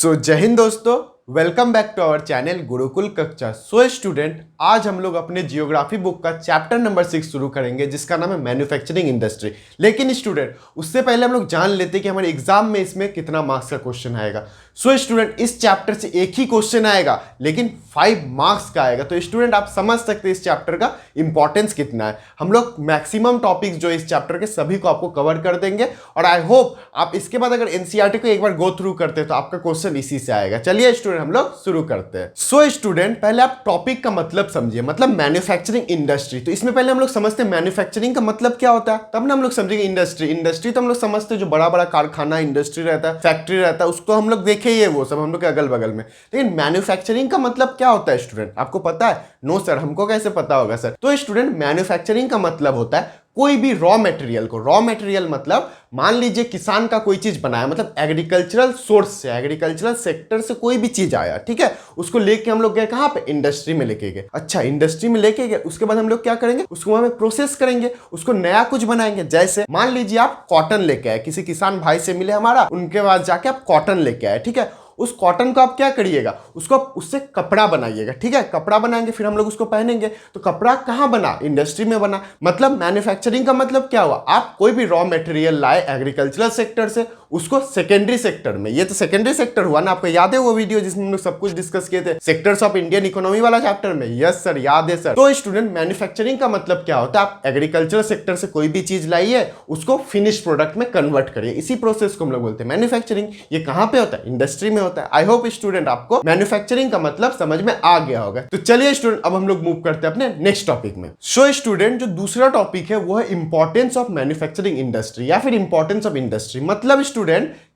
जय हिंद दोस्तों, welcome back to our channel Gurukul Kaksha. Student, आज हम लोग अपने जियोग्राफी बुक का चैप्टर नंबर 6 शुरू करेंगे जिसका नाम है मैन्युफैक्चरिंग इंडस्ट्री। लेकिन स्टूडेंट, उससे पहले हम लोग जान लेते हैं कि हमारे एग्जाम में इसमें कितना मार्क्स का क्वेश्चन आएगा। स्टूडेंट, इस चैप्टर से एक ही क्वेश्चन आएगा लेकिन 5 मार्क्स का आएगा। तो स्टूडेंट, आप समझ सकते हैं इस चैप्टर का इंपॉर्टेंस कितना है। हम लोग मैक्सिमम टॉपिक्स जो इस चैप्टर के सभी को आपको कवर कर देंगे और आई होप आप इसके बाद अगर एनसीईआरटी को एक बार गो थ्रू करते हैं तो आपका क्वेश्चन इसी से आएगा। चलिए स्टूडेंट, हम लोग शुरू करते हैं। स्टूडेंट, पहले आप टॉपिक का मतलब समझिए, मतलब मैन्युफैक्चरिंग इंडस्ट्री। तो इसमें पहले हम लोग समझते हैं मैन्युफैक्चरिंग का मतलब क्या होता है, तब ना हम लोग समझेंगे इंडस्ट्री। इंडस्ट्री तो हम लोग समझते हैं जो बड़ा बड़ा कारखाना इंडस्ट्री रहता है, फैक्ट्री रहता है, उसको हम लोग देखे ही है, वो सब हम लोग के अगल बगल में। लेकिन मैन्युफैक्चरिंग का मतलब क्या होता है स्टूडेंट, आपको पता है? नो सर, हमको कैसे पता होगा सर? तो स्टूडेंट, मैन्युफैक्चरिंग का मतलब होता है कोई भी रॉ मटेरियल को, रॉ मटेरियल मतलब मान लीजिए किसान का कोई चीज बनाया, मतलब एग्रीकल्चरल सोर्स से, एग्रीकल्चरल सेक्टर से कोई भी चीज आया, ठीक है, उसको लेके हम लोग गए कहां पे? इंडस्ट्री में लेके गए। अच्छा, इंडस्ट्री में लेके गए, उसके बाद हम लोग क्या करेंगे? उसको वहां पे प्रोसेस करेंगे, उसको नया कुछ बनाएंगे। जैसे मान लीजिए आप कॉटन लेके आए, किसी किसान भाई से मिले हमारा, उनके बाद जाके आप कॉटन लेके आए, ठीक है। उस कॉटन को आप क्या करिएगा? उसको उससे कपड़ा बनाइएगा, ठीक है। कपड़ा बनाएंगे, फिर हम लोग उसको पहनेंगे। तो कपड़ा कहां बना? इंडस्ट्री में बना। मतलब मैन्युफैक्चरिंग का मतलब क्या हुआ? आप कोई भी रॉ मटेरियल लाए एग्रीकल्चरल सेक्टर से, उसको सेकेंडरी सेक्टर में, ये तो सेकेंडरी सेक्टर हुआ ना। आपको याद है वो वीडियो जिसमें हम लोग सब कुछ डिस्कस किए थे, सेक्टर्स ऑफ इंडियन इकोनॉमी वाला चैप्टर में? यस सर, याद है सर। तो स्टूडेंट, मैन्युफैक्चरिंग का मतलब क्या होता है? आप एग्रीकल्चरल सेक्टर से कोई भी चीज लाइए, उसको फिनिश प्रोडक्ट में कन्वर्ट करिए। इसी प्रोसेस को हम लोग बोलते हैं मैन्युफैक्चरिंग। ये कहां पे होता है? इंडस्ट्री में होता है। आई होप स्टूडेंट आपको मैन्युफैक्चरिंग का मतलब समझ में आ गया होगा। तो चलिए स्टूडेंट, अब हम लोग मूव करते हैं अपने नेक्स्ट टॉपिक में। स्टूडेंट, जो दूसरा टॉपिक है वो है इंपॉर्टेंस ऑफ मैन्युफैक्चरिंग इंडस्ट्री या फिर इंपॉर्टेंस ऑफ इंडस्ट्री। मतलब स्टूडेंट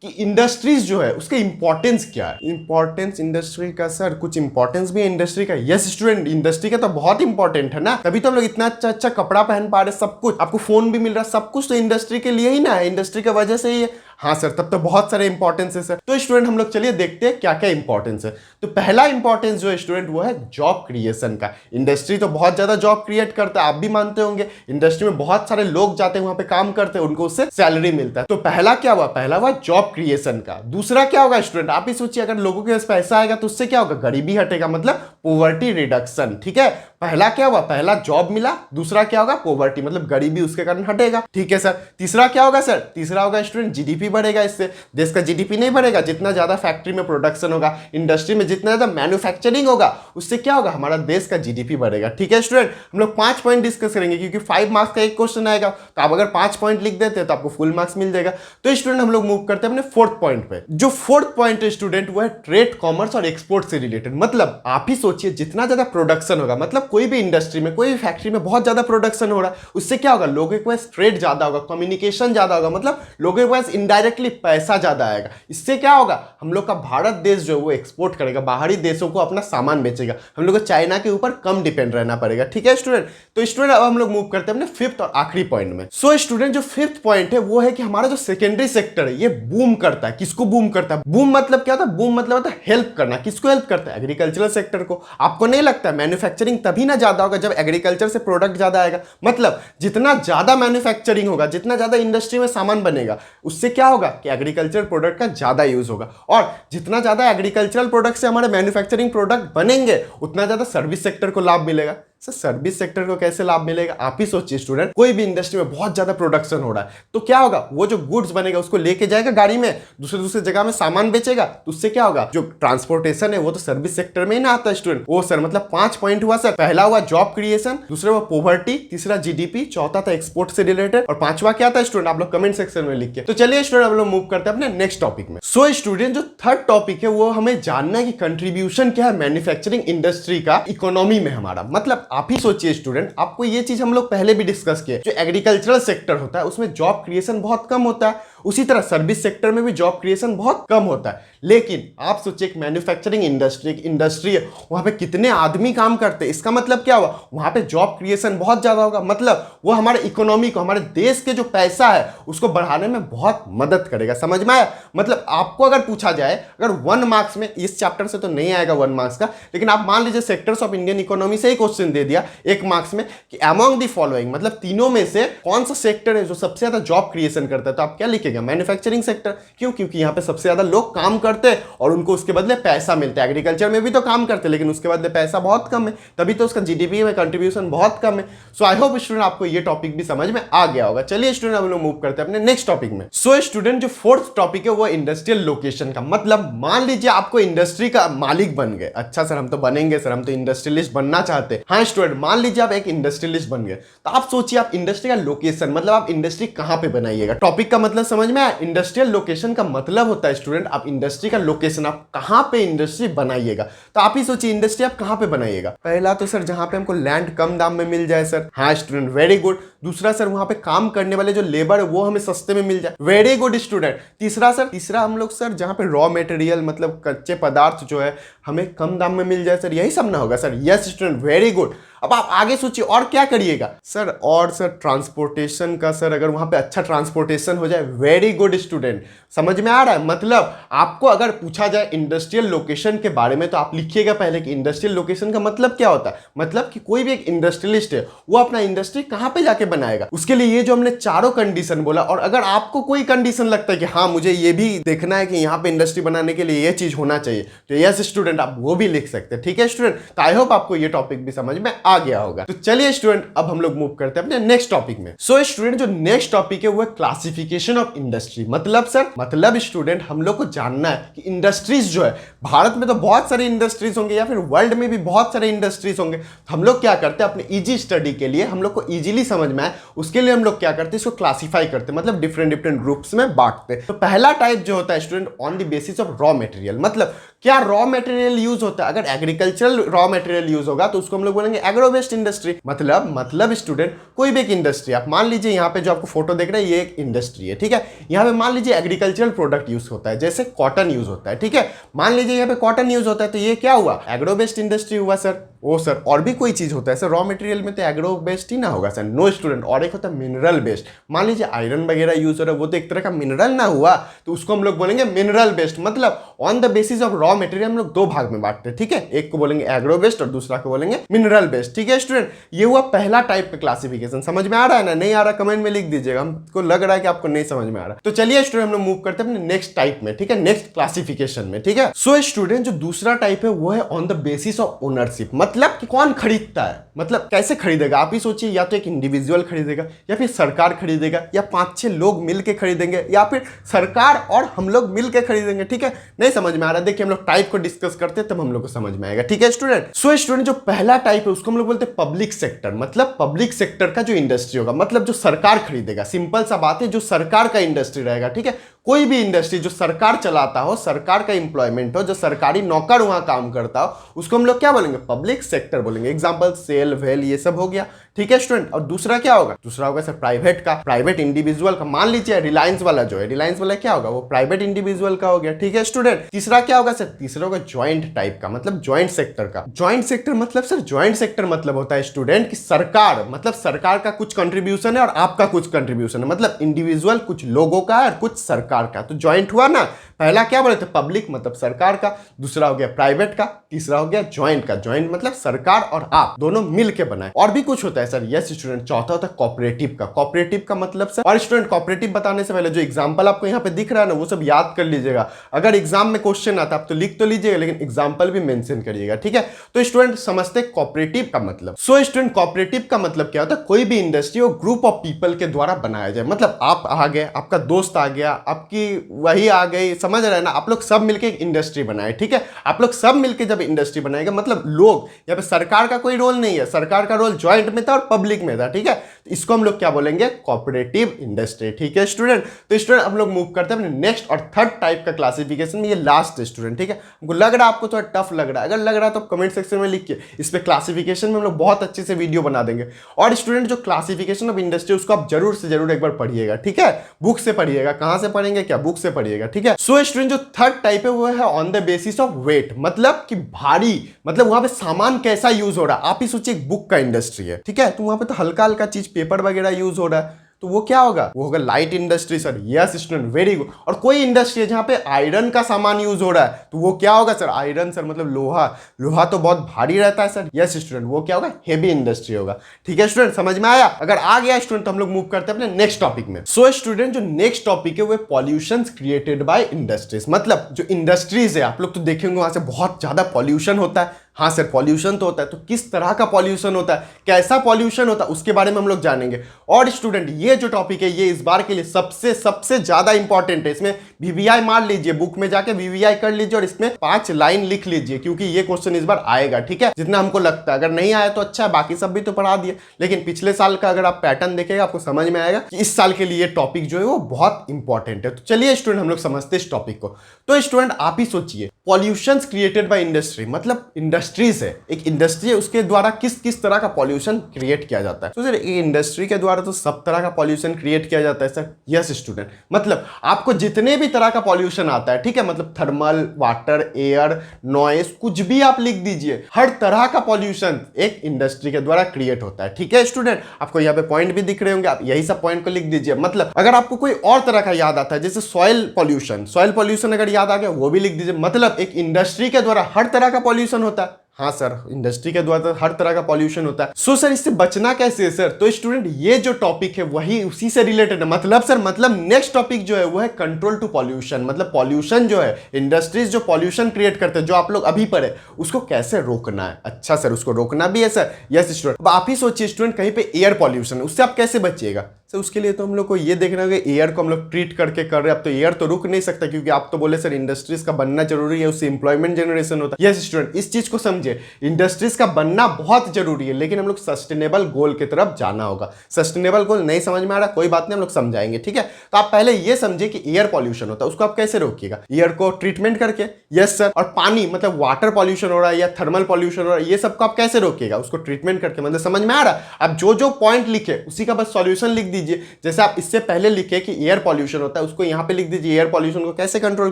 कि इंडस्ट्रीज जो है उसके इंपॉर्टेंस क्या है। इंपॉर्टेंस इंडस्ट्री का सर, कुछ इंपॉर्टेंस भी है इंडस्ट्री का? यस स्टूडेंट, इंडस्ट्री का तो बहुत इंपॉर्टेंट है ना, तभी तो हम लोग इतना अच्छा अच्छा कपड़ा पहन पा रहे, सब कुछ आपको फोन भी मिल रहा, सब कुछ तो इंडस्ट्री के लिए ही ना है, इंडस्ट्री की वजह से ही है। हाँ सर, तब तो बहुत सारे इंपॉर्टेंस है सर। तो स्टूडेंट, हम लोग चलिए देखते हैं क्या क्या इंपॉर्टेंस है। तो पहला इंपॉर्टेंस जो है स्टूडेंट वो है जॉब क्रिएशन का। इंडस्ट्री तो बहुत ज्यादा जॉब क्रिएट करता है, आप भी मानते होंगे। इंडस्ट्री में बहुत सारे लोग जाते हैं, वहां पे काम करते हैं, उनको उससे सैलरी मिलता है। तो पहला क्या हुआ? पहला हुआ जॉब क्रिएशन का। दूसरा क्या होगा स्टूडेंट? आप ही सोचिए, अगर लोगों के पास पैसा आएगा तो उससे क्या होगा? गरीबी हटेगा, मतलब पोवर्टी रिडक्शन, ठीक है। पहला क्या हुआ? पहला जॉब मिला। दूसरा क्या होगा? पोवर्टी, मतलब गरीबी उसके कारण हटेगा, ठीक है सर। तीसरा क्या होगा सर? तीसरा होगा स्टूडेंट जीडीपी बढ़ेगा। इससे देश का जीडीपी नहीं बढ़ेगा, जितना ज्यादा फैक्ट्री में प्रोडक्शन होगा, इंडस्ट्री में जितना ज्यादा मैन्युफैक्चरिंग होगा, उससे क्या होगा? हमारा देश का जीडीपी बढ़ेगा, ठीक है स्टूडेंट। हम लोग 5 पॉइंट डिस्कस करेंगे क्योंकि 5 मार्क्स का एक क्वेश्चन आएगा, तो आप अगर 5 पॉइंट लिख देते हैं तो आपको फुल मार्क्स मिल जाएगा। तो स्टूडेंट, हम लोग मूव करते हैं अपने 4th पॉइंट पे। जो 4th पॉइंट है स्टूडेंट वो है ट्रेड, कॉमर्स और एक्सपोर्ट से रिलेटेड। मतलब आप ही सोचिए, जितना ज्यादा प्रोडक्शन होगा, मतलब कोई भी इंडस्ट्री में, कोई भी फैक्ट्री में बहुत ज्यादा प्रोडक्शन हो रहा है, उससे क्या होगा? लोगों के पास ट्रेड ज्यादा होगा, कम्युनिकेशन ज्यादा होगा, मतलब लोगों के पास इनडायरेक्टली पैसा ज्यादा आएगा। इससे क्या होगा? हम लोग का भारत देश जो है वो एक्सपोर्ट करेगा, बाहरी देशों को अपना सामान बेचेगा, हम लोग को चाइना के ऊपर कम डिपेंड रहना पड़ेगा, ठीक है स्टूडेंट। तो स्टूडेंट, अब हम लोग मूव करते हैं अपने 5th और आखिरी पॉइंट में। स्टूडेंट, जो 5th पॉइंट है वो है कि हमारा जो सेकेंडरी सेक्टर है ये बूम करता है। किसको बूम करता है? बूम मतलब क्या होता है? बूम मतलब होता है हेल्प करना। किसको हेल्प करता है? एग्रीकल्चरल सेक्टर को। आपको नहीं लगता मैन्युफैक्चरिंग तभी ना ज्यादा होगा जब एग्रीकल्चर से प्रोडक्ट ज्यादा आएगा? मतलब जितना ज्यादा मैन्युफैक्चरिंग होगा, जितना ज्यादा इंडस्ट्री में सामान बनेगा, उससे क्या होगा कि एग्रीकल्चर प्रोडक्ट का ज्यादा यूज होगा। और जितना ज्यादा एग्रीकल्चरल प्रोडक्ट से हमारे मैन्युफैक्चरिंग प्रोडक्ट बनेंगे, उतना ज्यादा सर्विस सेक्टर को लाभ मिलेगा। सर, सर्विस सेक्टर को कैसे लाभ मिलेगा? आप ही सोचिए स्टूडेंट, कोई भी इंडस्ट्री में बहुत ज्यादा प्रोडक्शन हो रहा है तो क्या होगा? वो जो गुड्स बनेगा उसको लेके जाएगा गाड़ी में, दूसरे दूसरे जगह में सामान बेचेगा, तो उससे क्या होगा? जो ट्रांसपोर्टेशन है वो तो सर्विस सेक्टर में ही ना आता है स्टूडेंट। वो सर, मतलब 5 पॉइंट हुआ सर। पहला हुआ जॉब क्रिएशन, दूसरा हुआ पोवर्टी, तीसरा जीडीपी, चौथा था एक्सपोर्ट से रिलेटेड, और 5वां क्या था स्टूडेंट? आप लोग कमेंट सेक्शन में लिख के। तो चलिए स्टूडेंट, हम लोग मूव करते हैं अपने नेक्स्ट टॉपिक में। स्टूडेंट, जो 3rd टॉपिक है वो हमें जानना है कि कंट्रीब्यूशन क्या है मैन्युफैक्चरिंग इंडस्ट्री का इकोनॉमी में हमारा। मतलब आप ही सोचिए स्टूडेंट, आपको ये चीज हम लोग पहले भी डिस्कस किए, जो एग्रीकल्चरल सेक्टर होता है उसमें जॉब क्रिएशन बहुत कम होता है, उसी तरह सर्विस सेक्टर में भी जॉब क्रिएशन बहुत कम होता है। लेकिन आप सोचिए, एक मैन्युफैक्चरिंग इंडस्ट्री, एक इंडस्ट्री है, वहां पे कितने आदमी काम करते हैं। इसका मतलब क्या हुआ? वहां पे जॉब क्रिएशन बहुत ज्यादा होगा, मतलब वो हमारे इकोनॉमी को, हमारे देश के जो पैसा है उसको बढ़ाने में बहुत मदद करेगा। समझ में आया? मतलब आपको अगर पूछा जाए, अगर 1 मार्क्स में, इस चैप्टर से तो नहीं आएगा 1 मार्क्स का, लेकिन आप मान लीजिए सेक्टर्स ऑफ इंडियन इकोनॉमी से ही क्वेश्चन दे दिया 1 मार्क्स में कि अमॉन्ग द फॉलोइंग, मतलब तीनों में से कौन सा सेक्टर है जो सबसे ज्यादा जॉब क्रिएशन करता है, तो आप क्या लिखेगा? मिलेगा? Manufacturing sector. क्यों? क्योंकि यहाँ पे सबसे ज्यादा लोग काम करते हैं और उनको उसके बदले पैसा मिलता है। एग्रीकल्चर में भी तो काम करते हैं लेकिन उसके बदले पैसा बहुत कम है, तभी तो उसका जीडीपी में कंट्रीब्यूशन बहुत कम है। सो आई होप स्टूडेंट आपको ये टॉपिक भी समझ में आ गया होगा। चलिए स्टूडेंट हम लोग मूव करते हैं अपने नेक्स्ट टॉपिक में। सो स्टूडेंट जो फोर्थ टॉपिक है वो इंडस्ट्रियल लोकेशन का। मतलब मान लीजिए आपको इंडस्ट्री का मालिक बन गए। अच्छा सर हम तो बनेंगे सर, हम तो इंडस्ट्रियलिस्ट बनना चाहते हैं। हाँ स्टूडेंट, मान लीजिए आप एक इंडस्ट्रियलिस्ट बन गए, तो आप सोचिए आप इंडस्ट्री का लोकेशन मतलब आप इंडस्ट्री कहां पे बनाइएगा। टॉपिक का मतलब समझ में आया? इंडस्ट्रियल लोकेशन का मतलब होता है स्टूडेंट आप इंडस्ट्री का लोकेशन, आप कहां पे इंडस्ट्री बनाइएगा। तो आप ही सोचिए इंडस्ट्री आप कहां पे बनाइएगा। पहला तो सर जहां पे हमको लैंड कम दाम में मिल जाए सर। हाँ स्टूडेंट, वेरी गुड। दूसरा सर वहां पे काम करने वाले जो लेबर है वो हमें सस्ते में मिल जाए। Very good student. तीसरा सर, तीसरा हम लोग सर जहां पे रॉ मटेरियल मतलब कच्चे पदार्थ जो है हमें कम दाम में मिल जाए सर। यही सब ना होगा sir? Yes student, very good. अब आप आगे सोचिए और क्या करिएगा सर? और सर ट्रांसपोर्टेशन का सर, अगर वहां पे अच्छा ट्रांसपोर्टेशन हो जाए। वेरी गुड स्टूडेंट, समझ में आ रहा है? मतलब आपको अगर पूछा जाए इंडस्ट्रियल लोकेशन के बारे में तो आप लिखिएगा पहले कि इंडस्ट्रियल लोकेशन का मतलब क्या होता है। मतलब कि कोई भी एक इंडस्ट्रियलिस्ट है वो अपना इंडस्ट्री कहां पे जाके बनाएगा। उसके लिए ये जो हमने चारों कंडीशन बोला, और अगर आपको कोई कंडीशन लगता है कि हाँ मुझे ये भी देखना है कि यहाँ पे इंडस्ट्री बनाने के लिए ये चीज होना चाहिए, तो यस स्टूडेंट आप वो भी लिख सकते हैं। ठीक है स्टूडेंट, तो आई होप आपको ये टॉपिक भी समझ में आ गया होगा। तो चलिए स्टूडेंट अब हम लोग मूव करते हैं अपने नेक्स्ट टॉपिक में। सो स्टूडेंट जो नेक्स्ट टॉपिक है वो है क्लासिफिकेशन ऑफ इंडस्ट्री। मतलब सर, मतलब स्टूडेंट हम लोग को जानना है कि इंडस्ट्रीज जो है, भारत में तो बहुत सारे इंडस्ट्रीज होंगे या फिर वर्ल्ड में भी बहुत सारे इंडस्ट्रीज होंगे। तो हम लोग क्या करते हैं अपने इजी स्टडी के लिए, हम लोग को इजीली समझ में आए उसके लिए हम लोग क्या करते हैं, इसको क्लासिफाई करते हैं, मतलब डिफरेंट डिफरेंट ग्रुप्स में बांटते हैं। तो पहला टाइप जो होता है student on the basis of raw material. मतलब क्या रॉ मटेरियल यूज होता है? अगर एग्रीकल्चरल रॉ मटेरियल यूज होगा तो उसको हम लोग बोलेंगे एग्रो बेस्ड इंडस्ट्री। मतलब स्टूडेंट कोई भी एक इंडस्ट्री, आप मान लीजिए यहाँ पे जो आपको फोटो देख रहे हैं ये एक इंडस्ट्री है, ठीक है। यहाँ पे मान लीजिए एग्रीकल्चरल प्रोडक्ट यूज होता है, जैसे कॉटन यूज होता है, ठीक है। मान लीजिए यहाँ पे कॉटन यूज होता है तो ये क्या हुआ? एग्रो बेस्ड इंडस्ट्री हुआ सर। ओ सर, और भी कोई चीज होता है सर रॉ मटेरियल में? तो एग्रो बेस्ड ही ना होगा सर। नो स्टूडेंट, और एक होता है मिनरल बेस्ड। मान लीजिए आयरन वगैरह यूज हो रहा है, वो तो एक तरह का मिनरल ना हुआ, तो उसको हम लोग बोलेंगे मिनरल बेस्ड। मतलब on the basis of raw material हम लोग दो भाग में बांटते हैं, ठीक है। एक को बोलेंगे एग्रो बेस्ड और दूसरा को बोलेंगे मिनरल बेस्ड, ठीक है स्टूडेंट। ये हुआ पहला टाइप का क्लासिफिकेशन। समझ में आ रहा है ना? नहीं आ रहा कमेंट में लिख दीजिएगा, हमको लग रहा है कि आपको नहीं समझ में आ रहा। तो चलिए स्टूडेंट हम लोग मूव करते हैं अपने नेक्स्ट टाइप में, ठीक है, नेक्स्ट क्लासिफिकेशन में, ठीक है। सो स्टूडेंट जो दूसरा टाइप है वो है on the basis of ownership. मतलब कि कौन खरीदता है, मतलब कैसे खरीदेगा। आप ही सोचिए, या तो एक इंडिविजुअल खरीदेगा या फिर सरकार खरीदेगा या 5-6 लोग मिलकर खरीदेंगे या फिर सरकार और हम लोग मिलकर खरीदेंगे, ठीक है। नहीं समझ में आ रहा? देखिए हम लोग टाइप को डिस्कस करते हैं तब हम लोग को समझ में आएगा, ठीक है स्टूडेंट। सो स्टूडेंट जो पहला टाइप है उसको हम लोग बोलते हैं पब्लिक सेक्टर। मतलब पब्लिक सेक्टर का जो इंडस्ट्री होगा, मतलब जो सरकार खरीदेगा। सिंपल सा बात है, जो सरकार का इंडस्ट्री रहेगा, ठीक है। कोई भी इंडस्ट्री जो सरकार चलाता हो, सरकार का इंप्लॉयमेंट हो, जो सरकारी नौकर वहां काम करता हो, उसको हम लोग क्या बोलेंगे? पब्लिक सेक्टर बोलेंगे। एग्जांपल सेल वेल ये सब हो गया, ठीक है स्टूडेंट। और दूसरा क्या होगा? दूसरा होगा सर प्राइवेट का, प्राइवेट इंडिविजुअल का। मान लीजिए रिलायंस वाला जो है, रिलायंस वाला क्या होगा? वो प्राइवेट इंडिविजुअल का हो गया, ठीक है स्टूडेंट। तीसरा क्या होगा सर? तीसरा होगा ज्वाइंट टाइप का, मतलब ज्वाइंट सेक्टर का। ज्वाइंट सेक्टर मतलब सर, ज्वाइंट सेक्टर मतलब होता है स्टूडेंट कि सरकार, मतलब सरकार का कुछ कंट्रीब्यूशन है और आपका कुछ कंट्रीब्यूशन है। मतलब इंडिविजुअल कुछ लोगों का है और कुछ सरकार का, तो ज्वाइंट हुआ ना। पहला क्या बोले थे? पब्लिक मतलब सरकार का, दूसरा हो गया प्राइवेट का, तीसरा हो गया ज्वाइंट का। ज्वाइंट मतलब सरकार और आप दोनों मिलके बनाए। और भी कुछ होता है सर, यस स्टूडेंट। चौथा होता है कोऑपरेटिव का। कोऑपरेटिव का मतलब सर, और स्टूडेंट कोऑपरेटिव बताने से पहले जो एग्जांपल आपको यहाँ पे दिख रहा है ना, वो सब याद कर लीजिएगा। अगर एग्जाम में क्वेश्चन आता है आप तो लिख तो लीजिएगा, लेकिन एग्जाम्पल भी मेंशन करिएगा, ठीक है। तो स्टूडेंट समझते कोऑपरेटिव का मतलब। सो स्टूडेंट कोऑपरेटिव का मतलब क्या होता है? कोई भी इंडस्ट्री हो ग्रुप ऑफ पीपल के द्वारा बनाया जाए। मतलब आप आ गए, आपका दोस्त आ गया, आपकी वही आ गई, समझ रहे हैं ना, आप लोग सब मिलके एक इंडस्ट्री बनाए, ठीक है। आप लोग सब मिलके जब इंडस्ट्री बनाएगा, मतलब लोग, यहाँ पे सरकार का कोई रोल नहीं है, सरकार का रोल ज्वाइंट में था और पब्लिक में था, ठीक है। तो इसको हम लोग क्या बोलेंगे? कोऑपरेटिव इंडस्ट्री, ठीक है स्टूडेंट। तो स्टूडेंट हम लोग मूव करते हैं अपने नेक्स्ट और थर्ड टाइप का क्लासिफिकेशन में। ये लास्ट स्टूडेंट, ठीक है। हमको लग रहा है आपको थोड़ा टफ लग रहा है, अगर लग रहा है तो कमेंट सेक्शन में लिखिए। इस पे क्लासिफिकेशन में हम लोग बहुत अच्छे से वीडियो बना देंगे। और स्टूडेंट जो क्लासिफिकेशन ऑफ इंडस्ट्री उसको आप जरूर से जरूर एक बार पढ़िएगा, ठीक है। बुक से पढ़िएगा। कहां से पढ़ेंगे? क्या बुक से पढ़िएगा, ठीक है। सो स्टूडेंट जो थर्ड टाइप है वो है on the basis of weight. मतलब कि भारी, मतलब वहां पे सामान कैसा यूज हो रहा है। आप ही सोचिए एक बुक का इंडस्ट्री है, ठीक है, तो वहां पे तो हल्का हल्का चीज पेपर वगैरह यूज हो रहा है, तो वो क्या होगा, वो होगा light industry sir. Yes student, very good. और कोई इंडस्ट्री है जहां पे आयरन का सामान यूज हो रहा है तो वो क्या होगा सर, आयरन सर मतलब लोहा। लोहा तो बहुत भारी रहता है सर। यस स्टूडेंट, वो क्या होगा, हेवी इंडस्ट्री होगा। ठीक है स्टूडेंट, समझ में आया? अगर आ गया स्टूडेंट तो हम लोग मूव करते हैं अपने नेक्स्ट टॉपिक में। सो स्टूडेंट, जो नेक्स्ट टॉपिक है वो पॉल्यूशन क्रिएटेड बाय इंडस्ट्रीज। मतलब जो इंडस्ट्रीज है, आप लोग तो देखेंगे वहां से बहुत ज्यादा पॉल्यूशन होता है। हाँ सर, पॉल्यूशन तो होता है, तो किस तरह का पॉल्यूशन होता है, कैसा पॉल्यूशन होता है, उसके बारे में हम लोग जानेंगे। और स्टूडेंट, ये जो टॉपिक है ये इस बार के लिए सबसे सबसे ज्यादा इंपॉर्टेंट है। इसमें वीवीआई मार लीजिए, बुक में जाके वीवीआई कर लीजिए और इसमें 5 लाइन लिख लीजिए, क्योंकि ये क्वेश्चन इस बार आएगा। ठीक है, जितना हमको लगता है। अगर नहीं आया तो अच्छा है, बाकी सब भी तो पढ़ा दिए, लेकिन पिछले साल का अगर आप पैटर्न देखेगा आपको समझ में आएगा कि इस साल के लिए टॉपिक जो है वो बहुत इंपॉर्टेंट है। तो चलिए स्टूडेंट, हम लोग समझते हैं इस टॉपिक को। तो स्टूडेंट, आप ही सोचिए, पॉल्यूशन क्रिएटेड बाय इंडस्ट्री, मतलब इंडस्ट्रीज है, एक इंडस्ट्री है, उसके द्वारा किस किस तरह का पॉल्यूशन क्रिएट किया जाता है। तो सर, इंडस्ट्री के द्वारा तो सब तरह का पॉल्यूशन क्रिएट किया जाता है सर। यस स्टूडेंट, मतलब आपको जितने भी तरह का पॉल्यूशन आता है, ठीक है, मतलब थर्मल, वाटर, एयर, नॉइस, कुछ भी आप लिख दीजिए, हर तरह का पॉल्यूशन एक इंडस्ट्री के द्वारा क्रिएट होता है। ठीक है स्टूडेंट, आपको यहाँ पे पॉइंट भी दिख रहे होंगे, आप यही सब पॉइंट को लिख दीजिए। मतलब अगर आपको कोई और तरह का याद आता है, जैसे सॉइल पॉल्यूशन अगर याद आ गया वो भी लिख दीजिए। मतलब एक इंडस्ट्री के द्वारा हर तरह का पॉल्यूशन होता है। हाँ सर, इंडस्ट्री के द्वारा हर तरह का पॉल्यूशन होता है। सो सर, इससे बचना कैसे है सर? तो स्टूडेंट, ये जो टॉपिक है वही उसी से रिलेटेड है। मतलब सर, मतलब नेक्स्ट टॉपिक जो है वो है कंट्रोल टू पॉल्यूशन। मतलब पॉल्यूशन जो है, इंडस्ट्रीज जो पॉल्यूशन क्रिएट करते हैं, जो आप लोग अभी पढ़े, उसको कैसे रोकना है। अच्छा सर, उसको रोकना भी है सर। यस स्टूडेंट, अब आप ही सोचिए स्टूडेंट, कहीं पे एयर पॉल्यूशन, उससे आप कैसे बचिएगा सर? उसके लिए तो हम लोग को ये देखना है कि एयर को हम लोग ट्रीट करके कर रहे हैं। अब तो एयर तो रुक नहीं सकता, क्योंकि आप तो बोले सर इंडस्ट्रीज का बनना जरूरी है, उससे इंप्लॉयमेंट जनरेशन होता है। यस स्टूडेंट, इस चीज को समझिए, इंडस्ट्रीज का बनना बहुत जरूरी है, लेकिन हम लोग सस्टेनेबल गोल की तरफ जाना होगा। सस्टेनेबल गोल नहीं समझ में आ रहा, कोई बात नहीं, हम लोग समझाएंगे। ठीक है, तो आप पहले ये समझिए कि एयर पॉल्यूशन होता है, उसको आप कैसे रोकिएगा? एयर को ट्रीटमेंट करके। यस सर, और पानी मतलब वाटर पॉल्यूशन हो रहा है या थर्मल पॉल्यूशन हो रहा है, ये सबको आप कैसे रोकिएगा? उसको ट्रीटमेंट करके। मतलब समझ में आ रहा? आप जो जो पॉइंट लिखे उसी का बस सॉल्यूशन लिख दीजिए। जैसे आप इससे पहले लिखे कि एयर पॉल्यूशन होता है, उसको यहां पे लिख दीजिए एयर पॉल्यूशन को कैसे कंट्रोल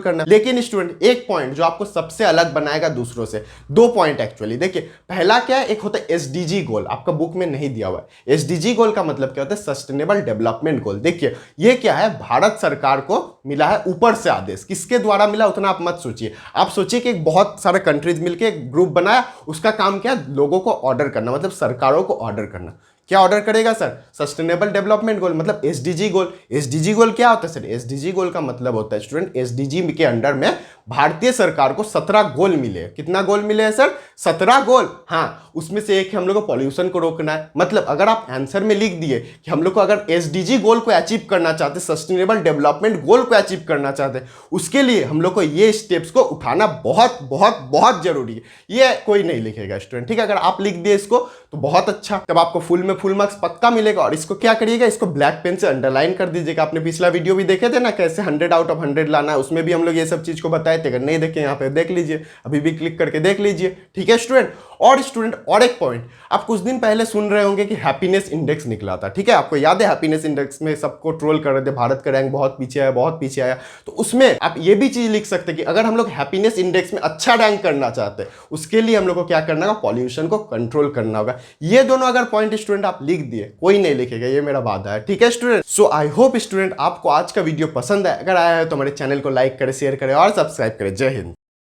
करना है। लेकिन स्टूडेंट, एक पॉइंट जो आपको सबसे अलग बनाएगा दूसरों से, 2 पॉइंट एक्चुअली। देखिए, पहला क्या है, एक होता है एसडीजी गोल, आपका बुक में नहीं दिया हुआ है। एसडीजी गोल का मतलब क्या होता है? Sustainable development goal. देखिए, ये क्या है, भारत सरकार को मिला है ऊपर से आदेश। किसके द्वारा मिला उतना आप मत सोचिए, आप सोचिए कि बहुत सारे कंट्रीज मिलकर एक ग्रुप बनाया, उसका काम क्या है, लोगों को ऑर्डर करना, मतलब सरकारों को ऑर्डर करना। क्या ऑर्डर करेगा सर? सस्टेनेबल डेवलपमेंट गोल, मतलब एसडीजी गोल। एसडीजी गोल क्या होता है सर? एसडीजी गोल का मतलब होता है स्टूडेंट, एसडीजी के अंडर में भारतीय सरकार को 17 गोल मिले। कितना गोल मिले हैं सर? 17 गोल। हाँ, उसमें से एक है हम लोग को पॉल्यूशन को रोकना है। मतलब अगर आप आंसर में लिख दिए कि हम लोग को अगर एसडीजी गोल को अचीव करना चाहते, सस्टेनेबल डेवलपमेंट गोल को अचीव करना चाहते, उसके लिए हम लोग को ये स्टेप्स को उठाना बहुत बहुत बहुत जरूरी है। ये कोई नहीं लिखेगा स्टूडेंट, ठीक है? अगर आप लिख दिए इसको तो बहुत अच्छा, तब आपको फुल में फुल मार्क्स पक्का मिलेगा। और इसको क्या करिएगा, इसको ब्लैक पेन से अंडरलाइन कर दीजिएगा। आपने पिछला वीडियो भी देखे थे ना, कैसे 100 आउट ऑफ 100 लाना है, उसमें भी हम लोग ये सब चीज को बताए थे। अगर नहीं देखे, यहाँ पे देख लीजिए, अभी भी क्लिक करके देख लीजिए। ठीक है स्टूडेंट, और स्टूडेंट और एक पॉइंट, आप कुछ दिन पहले सुन रहे होंगे कि हैप्पीनेस इंडेक्स निकला था। ठीक है, आपको याद है हैप्पीनेस इंडेक्स में सबको ट्रोल कर रहे थे, भारत का रैंक बहुत पीछे आया, बहुत पीछे आया। तो उसमें आप ये भी चीज लिख सकते हैं कि अगर हम लोग हैप्पीनेस इंडेक्स में अच्छा रैंक करना चाहते हैं, उसके लिए हम लोग को क्या करना होगा, पॉल्यूशन को कंट्रोल करना होगा। ये दोनों अगर पॉइंट स्टूडेंट आप लिख दिए, कोई नहीं लिखेगा, ये मेरा वादा है। ठीक है student, so I hope student आपको आज का वीडियो पसंद है। अगर आया है तो हमारे चैनल को लाइक करें, शेयर करें और सब्सक्राइब करें। जय हिंद।